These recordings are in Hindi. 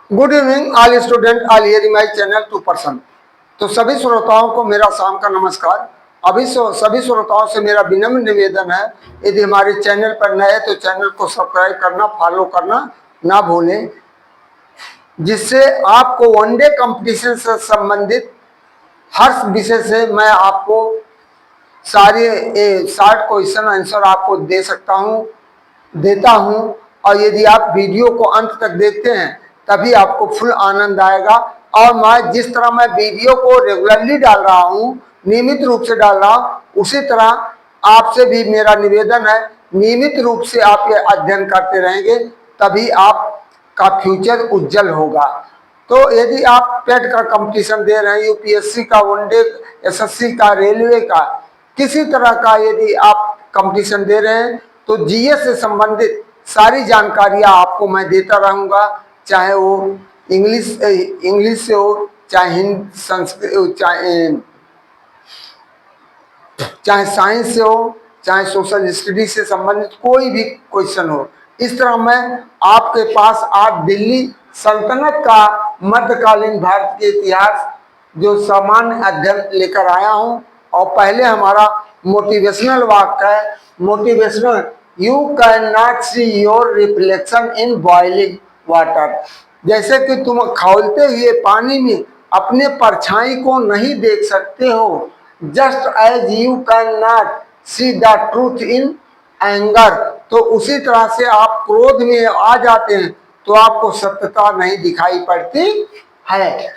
Good evening all student all here my channel 2%। तो सभी श्रोताओं को मेरा शाम का नमस्कार। सभी श्रोताओं से मेरा विनम्र निवेदन है, यदि हमारे चैनल पर नए तो चैनल को सब्सक्राइब करना, फॉलो करना ना भूलें, जिससे आपको वनडे कंपटीशन से संबंधित हर विषय से मैं आपको सारे शार्ट क्वेश्चन आंसर आपको देता हूं। और यदि आप वीडियो को अंत तक देखते हैं तभी आपको फुल आनंद आएगा। और मैं जिस तरह मैं वीडियो को रेगुलरली डाल रहा हूं, नियमित रूप से डाल रहा हूं, उसी तरह आपसे भी मेरा निवेदन है, नियमित रूप से आप ये अध्ययन करते रहेंगे तभी आपका फ्यूचर उज्जवल होगा। तो यदि आप पेट का कंपटीशन दे रहे हैं, यूपीएससी का, वनडे, एसएससी का, रेलवे का, किसी तरह का यदि आप कंपटीशन दे रहे हैं तो जीएस से संबंधित सारी जानकारियां आपको मैं देता रहूंगा, चाहे वो इंग्लिश से हो, चाहे हिंदी, संस्कृत, चाहे साइंस से हो, चाहे सोशल स्टडी से संबंधित कोई भी क्वेश्चन हो। इस तरह मैं आपके पास आज दिल्ली सल्तनत का मध्यकालीन भारत के इतिहास जो सामान्य अध्ययन लेकर आया हूं। और पहले हमारा मोटिवेशनल वाक्य है, motivational, you can not see your reflection in boiling water. जैसे कि तुम खौलते हुए पानी में अपने परछाई को नहीं देख सकते हो, just as you can not see the truth in anger, तो उसी तरह से आप क्रोध में आ जाते हैं तो आपको सत्यता नहीं दिखाई पड़ती है।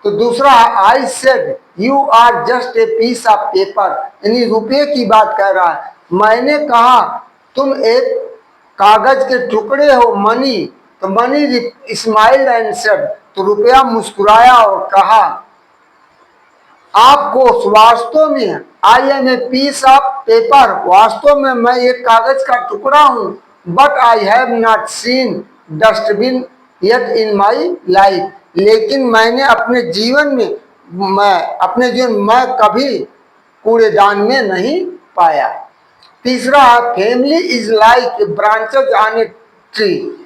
तो दूसरा, I said you are just a piece of paper, यानी रुपये की बात कह रहा है। मैंने कहा तुम एक कागज के टुकड़े हो, मनी, तो मनी स्माइल्ड एंड सेड, तो रुपया मुस्कुराया और कहा आपको वास्तव में, I am a piece of paper, वास्तव में मैं एक कागज का टुकड़ा हूं, but I have not seen dustbin yet in my life, लेकिन मैंने अपने जीवन में मैं कभी कूड़ेदान में नहीं पाया। तीसरा, family is like branches on a tree,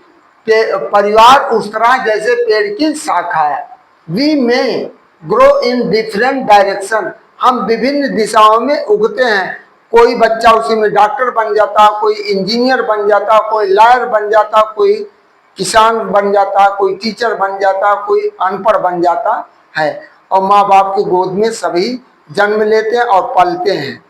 परिवार उस तरह जैसे पेड़ की शाखा है। वी में ग्रो इन डिफरेंट डायरेक्शन, हम विभिन्न दिशाओं में उगते हैं। कोई बच्चा उसी में डॉक्टर बन जाता, कोई इंजीनियर बन जाता, कोई लॉयर बन जाता, कोई किसान बन जाता, कोई टीचर बन जाता, कोई अनपढ़ बन जाता है। और माँ बाप की गोद में सभी जन्म लेते हैं और पलते हैं।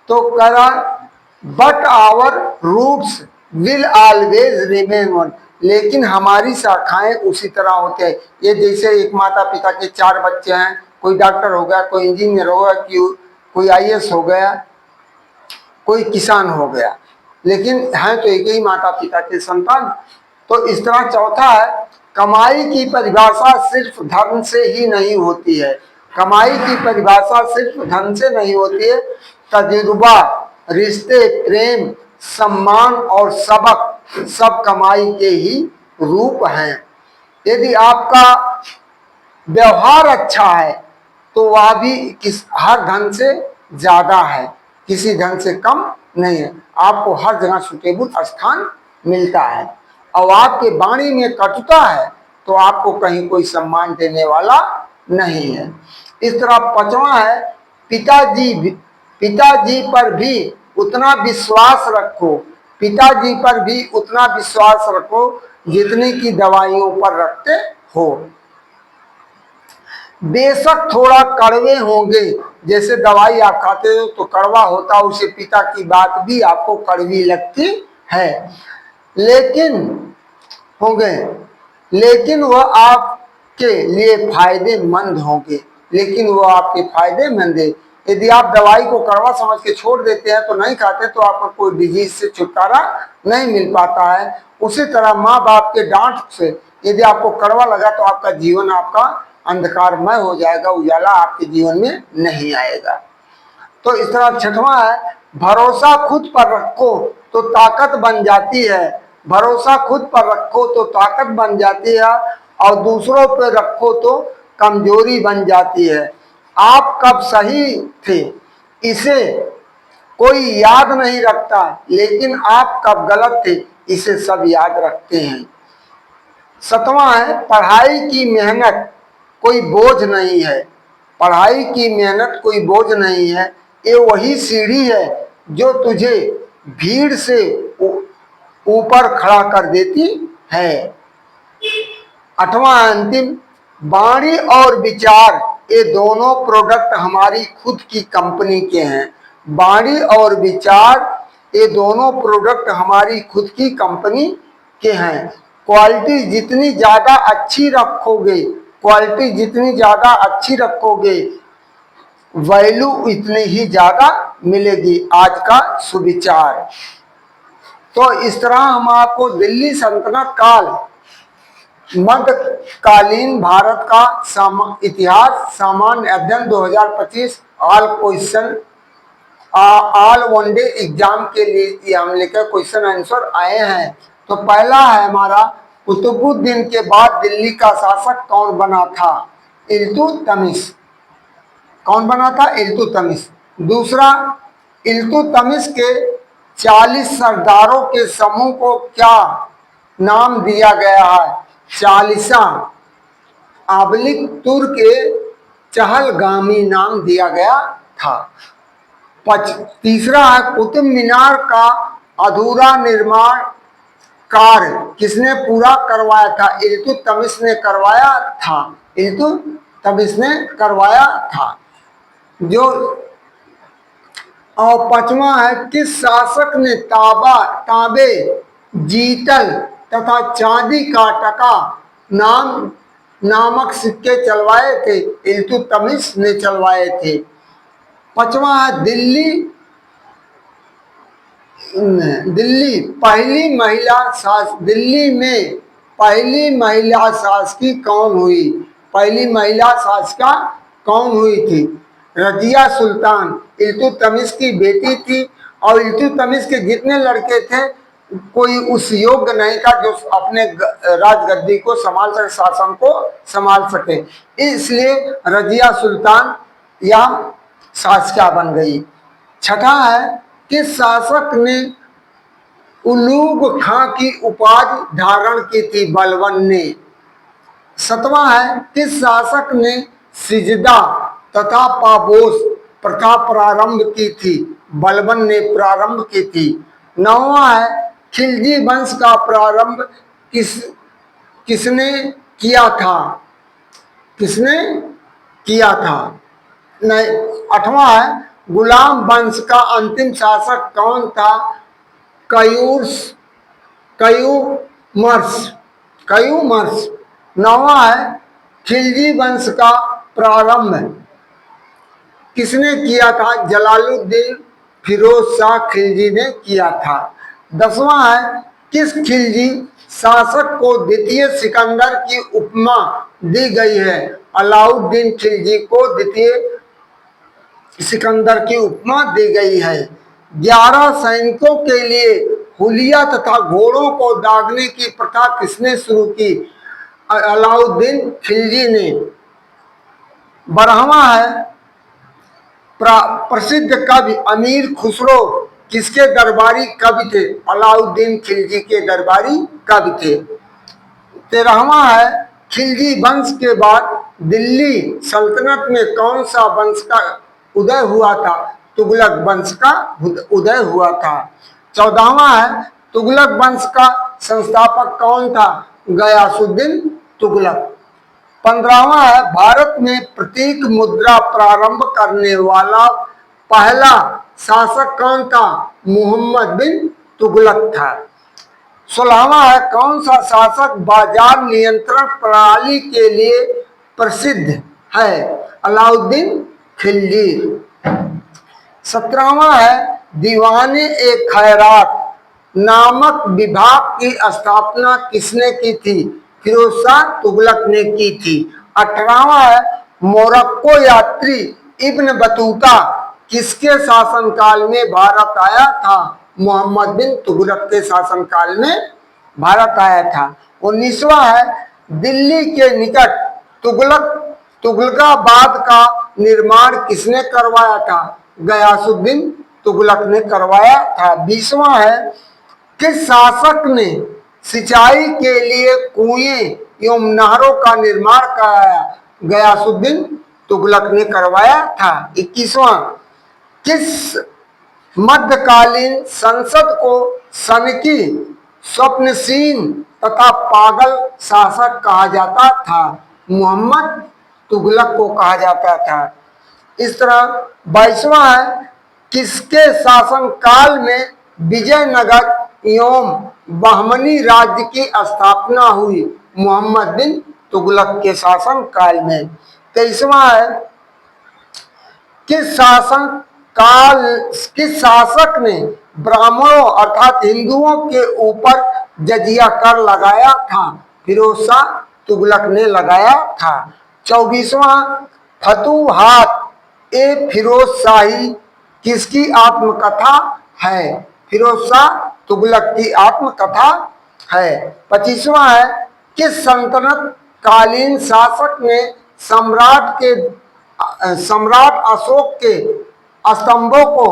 तो कह रहा, but our roots will always remain one, लेकिन हमारी शाखाएं उसी तरह होते हैं। ये जैसे एक माता पिता के 4 बच्चे हैं, कोई डॉक्टर हो गया, कोई इंजीनियर हो गया, कोई आईएएस हो गया, कोई किसान हो गया, लेकिन हैं तो एक ही माता पिता के संतान। तो इस तरह चौथा है, कमाई की परिभाषा सिर्फ धन से ही नहीं होती है, कमाई की परिभाषा सिर्फ धन से नहीं होती है, तजुर्बा, रिश्ते, प्रेम, सम्मान और सबक सब कमाई के ही रूप हैं। यदि आपका व्यवहार अच्छा है तो वह भी हर धन से ज्यादा है, किसी धन से कम नहीं है। आपको हर जगह सुटेबल स्थान मिलता है। और आपके वाणी में कटुता है तो आपको कहीं कोई सम्मान देने वाला नहीं है। इस तरह 5वां है, पिताजी पर भी उतना विश्वास रखो, पिताजी पर भी उतना विश्वास रखो जितने की दवाइयों पर रखते हो। बेशक थोड़ा कड़वे होंगे, जैसे दवाई आप खाते हो तो कड़वा होता, उसे पिता की बात भी आपको कड़वी लगती है, लेकिन वह आपके लिए फायदेमंद होंगे, लेकिन वह आपके फायदेमंद है। यदि आप दवाई को कड़वा समझ के छोड़ देते हैं तो नहीं खाते तो आपको कोई डिजीज से छुटकारा नहीं मिल पाता है। उसी तरह माँ बाप के डांट से यदि आपको कड़वा लगा तो आपका जीवन आपका अंधकारमय हो जाएगा, उजाला आपके जीवन में नहीं आएगा। तो इस तरह 6वां है, भरोसा खुद पर रखो तो ताकत बन जाती है, भरोसा खुद पर रखो तो ताकत बन जाती है, और दूसरों पर रखो तो कमजोरी बन जाती है। आप कब सही थे इसे कोई याद नहीं रखता, लेकिन आप कब गलत थे इसे सब याद रखते हैं। 7वां है पढ़ाई की मेहनत कोई बोझ नहीं है। पढ़ाई की मेहनत कोई बोझ नहीं है, ये वही सीढ़ी है जो तुझे भीड़ से ऊपर खड़ा कर देती है। 8वां अंतिम, वाणी और विचार ये दोनों प्रोडक्ट हमारी खुद की कंपनी के हैं। वाणी और विचार ये दोनों प्रोडक्ट हमारी खुद की कंपनी के हैं। क्वालिटी जितनी ज़्यादा अच्छी रखोगे, क्वालिटी जितनी ज़्यादा अच्छी रखोगे, वैल्यू इतनी ही ज़्यादा मिलेगी। आज का सुविचार। तो इस तरह हम आपको दिल्ली सल्तनत काल, मध्यकालीन भारत का इतिहास सामान्य अध्ययन 2025 all question all one day exam के लिए हम लेकर क्वेश्चन आंसर आए हैं। तो पहला है हमारा, कुतुबुद्दीन के बाद दिल्ली का शासक कौन बना था? इल्तुतमिश। कौन बना था? इल्तुतमिश। दूसरा, इल्तुतमिश के 40 सरदारों के समूह को क्या नाम दिया गया है? चालीसा आबलिक तुर के चहलगामी नाम दिया गया था। तीसरा है, कुतुब मीनार का अधूरा निर्माण कार्य किसने पूरा करवाया था? इल्तुतमिश ने करवाया था। इल्तुतमिश ने करवाया था। जो और 5वां है, किस शासक ने तांबे, जीतल तथा चांदी का टका नामक सिक्के चलवाए थे? इल्तुतमिश ने चलवाए थे। 5वां है, दिल्ली में पहली महिला शासकी कौन हुई? पहली महिला शासिका कौन हुई थी? रजिया सुल्तान इल्तुतमिश की बेटी थी। और इल्तुतमिश के जितने लड़के थे, कोई उस योग्य नहीं था जो अपने राजगद्दी को संभाल सके, शासन को संभाल सके, इसलिए रजिया सुल्तान या शासिका बन गई। 6ठा है, किस शासक ने उलूग खां की उपाधि धारण की थी? बलबन ने। 7वां है, किस शासक ने सिजदा तथा पापोस प्रथा प्रारंभ की थी? बलबन ने प्रारंभ की थी। 9वां है, खिलजी वंश का प्रारंभ किसने किया था? किसने किया था? 8वां है, गुलाम वंश का अंतिम शासक कौन था? कयूमर्स। 9वां है, खिलजी वंश का प्रारंभ किसने किया था? जलालुद्दीन फिरोज शाह खिलजी ने किया था। 10वां है, किस खिलजी शासक को द्वितीय सिकंदर की उपमा दी गई है? अलाउद्दीन खिलजी को द्वितीय सिकंदर की उपमा दी गई है। 11 सैनिकों के लिए हुलिया तथा घोड़ों को दागने की प्रथा किसने शुरू की? अलाउद्दीन खिलजी ने। 12वां है, प्रसिद्ध कवि अमीर खुसरो किसके दरबारी कवि थे? अलाउद्दीन खिलजी के दरबारी कवि थे। 13वां है, खिलजी वंश के बाद दिल्ली सल्तनत में कौन सा वंश का उदय हुआ था? तुगलक वंश का उदय हुआ था। 14वां है, तुगलक वंश का संस्थापक कौन था? गयासुद्दीन तुगलक। 15वां है, भारत में प्रतीक मुद्रा प्रारंभ करने वाला पहला शासक कौन था? मोहम्मद बिन तुगलक था। 16वां है, कौन सा शासक बाजार नियंत्रण प्रणाली के लिए प्रसिद्ध है? अलाउद्दीन खिलजी। 17वां है, दीवान-ए-खैरात नामक विभाग की स्थापना किसने की थी? फिरोज शाह तुगलक ने की थी। 18वां है, मोरक्को यात्री इब्न बतूता किसके शासनकाल में भारत आया था? मोहम्मद बिन तुगलक के शासनकाल में भारत आया था। 19वां है, दिल्ली के निकट तुगलकाबाद का निर्माण किसने करवाया था? गयासुद्दीन तुगलक ने करवाया था। 20वां है, किस शासक ने सिंचाई के लिए कुएं एवं नहरों का निर्माण कराया गयासुद्दीन तुगलक ने करवाया था। 21वां, किस मध्यकालीन संसद को सनकी, स्वप्नशील तथा पागल शासक कहा जाता था? मोहम्मद तुगलक को कहा जाता था। इस तरह 22वां है, किसके शासन काल में विजयनगर एवं बहमनी राज्य की स्थापना हुई? मोहम्मद बिन तुगलक के शासन काल में। 23वां है, किस शासक ने ब्राह्मणों अर्थात हिंदुओं के ऊपर जजिया कर लगाया था? फिरोज शाह तुगलक ने लगाया था। 24वां, फतूहात ए फिरोज शाही किसकी आत्मकथा है? फिरोज शाह तुगलक की आत्मकथा है। 25वां है, किस सल्तनत कालीन शासक ने सम्राट अशोक के स्तंभों को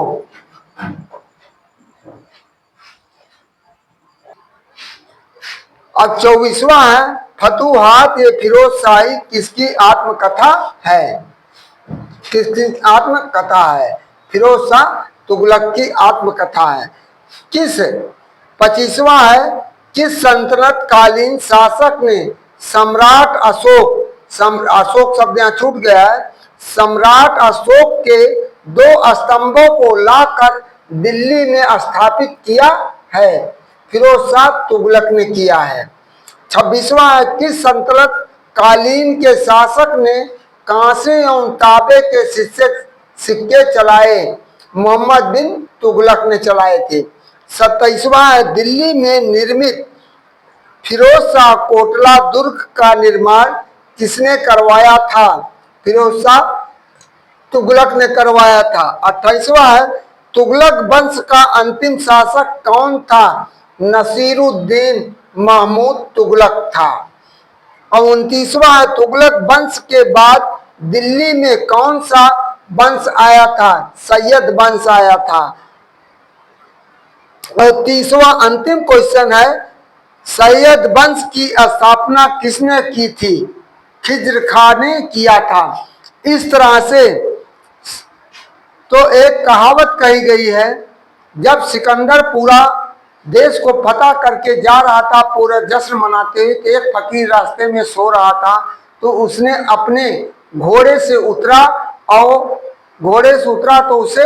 अब 24वां है, फतूहात ये फिरोज शाही किसकी आत्मकथा है? किसकी आत्मकथा है? फिरोज शाह तुगलक की आत्मकथा है। 25वां है, किस सल्तनत कालीन शासक ने सम्राट अशोक शब्द यहाँ छूट गया है, सम्राट अशोक के 2 स्तंभों को लाकर दिल्ली में स्थापित किया है? फिरोज शाह तुगलक ने किया है। 26वां है, किस सल्तनत कालीन के शासक ने कांसे एवं तांबे के सिक्के चलाए? मोहम्मद बिन तुगलक ने चलाए थे। 27वां है, दिल्ली में निर्मित फिरोज शाह कोटला दुर्ग का निर्माण किसने करवाया था? फिरोज शाह तुगलक ने करवाया था। 28वां है, तुगलक वंश का अंतिम शासक कौन था? नसीरुद्दीन महमूद तुगलक था। और 29वां है, तुगलक वंश के बाद दिल्ली में कौन सा वंश आया था? सैयद वंश आया था। और 30वां अंतिम क्वेश्चन है, सैयद वंश की स्थापना किसने की थी? खिज्र खां ने किया था। इस तरह से तो एक कहावत कही गई है, जब सिकंदर पूरा देश को फतह करके जा रहा था पूरा जश्न मनाते हुए, तो एक फकीर रास्ते में सो रहा था, तो उसने अपने घोड़े से उतरा तो उसे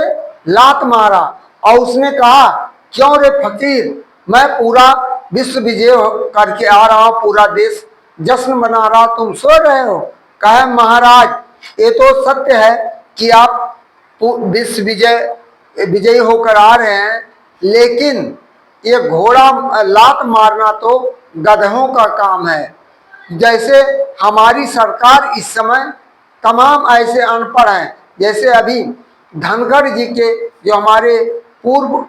लात मारा और उसने कहा, क्यों रे फकीर, मैं पूरा विश्व विजय करके आ रहा हूं, पूरा देश जश्न मना रहा, तुम सो रहे हो? कहे, महाराज ये तो सत्य है कि आप विश्व विजयी होकर आ रहे हैं, लेकिन ये घोड़ा लात मारना तो गधों का काम है। जैसे हमारी सरकार इस समय तमाम ऐसे अनपढ़ हैं, जैसे अभी धनखड़ जी के जो हमारे पूर्व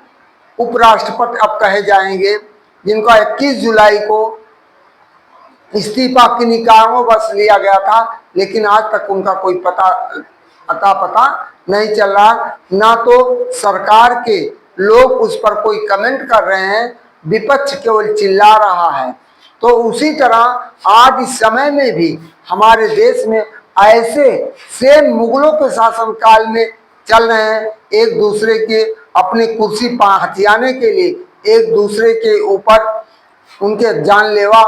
उपराष्ट्रपति अब कहे जाएंगे, जिनका 21 जुलाई को इस्तीफा की निकायों लिया गया था, लेकिन आज तक उनका कोई पता नहीं चल रहा। ना तो सरकार के लोग उस पर कोई कमेंट कर रहे हैं, विपक्ष केवल चिल्ला रहा है। तो उसी तरह आज इस समय में भी हमारे देश में ऐसे सेम मुगलों के शासनकाल में चल रहे हैं, एक दूसरे के अपनी कुर्सी हथियाने के लिए एक दूसरे के ऊपर उनके जानलेवा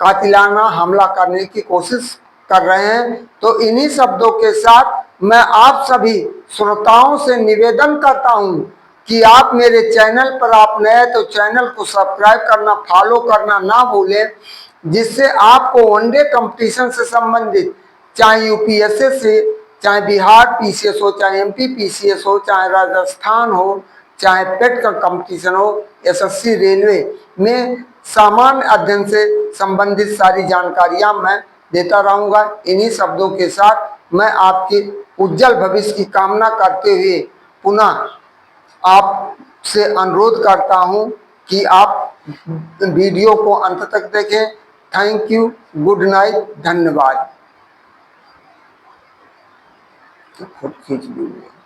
कातिलाना हमला करने की कोशिश कर रहे हैं। तो इन्हीं शब्दों के साथ मैं आप सभी श्रोताओं से निवेदन करता हूं कि आप मेरे चैनल पर आप नए तो चैनल को सब्सक्राइब करना, फॉलो करना ना भूलें, जिससे आपको वनडे कंपटीशन से संबंधित, चाहे यूपीएससी से, चाहे बिहार पीसीएस हो, चाहे एमपी पीसीएस हो, चाहे राजस्थान हो, चाहे पेट का कंपटीशन हो, एसएससी रेलवे में सामान्य अध्ययन से संबंधित सारी जानकारियां मैं देता रहूंगा। इन्हीं शब्दों के साथ मैं आपके उज्जवल भविष्य की कामना करते हुए पुनः आपसे अनुरोध करता हूं कि आप वीडियो को अंत तक देखें। थैंक यू, गुड नाइट, धन्यवाद। खींच लीजिए।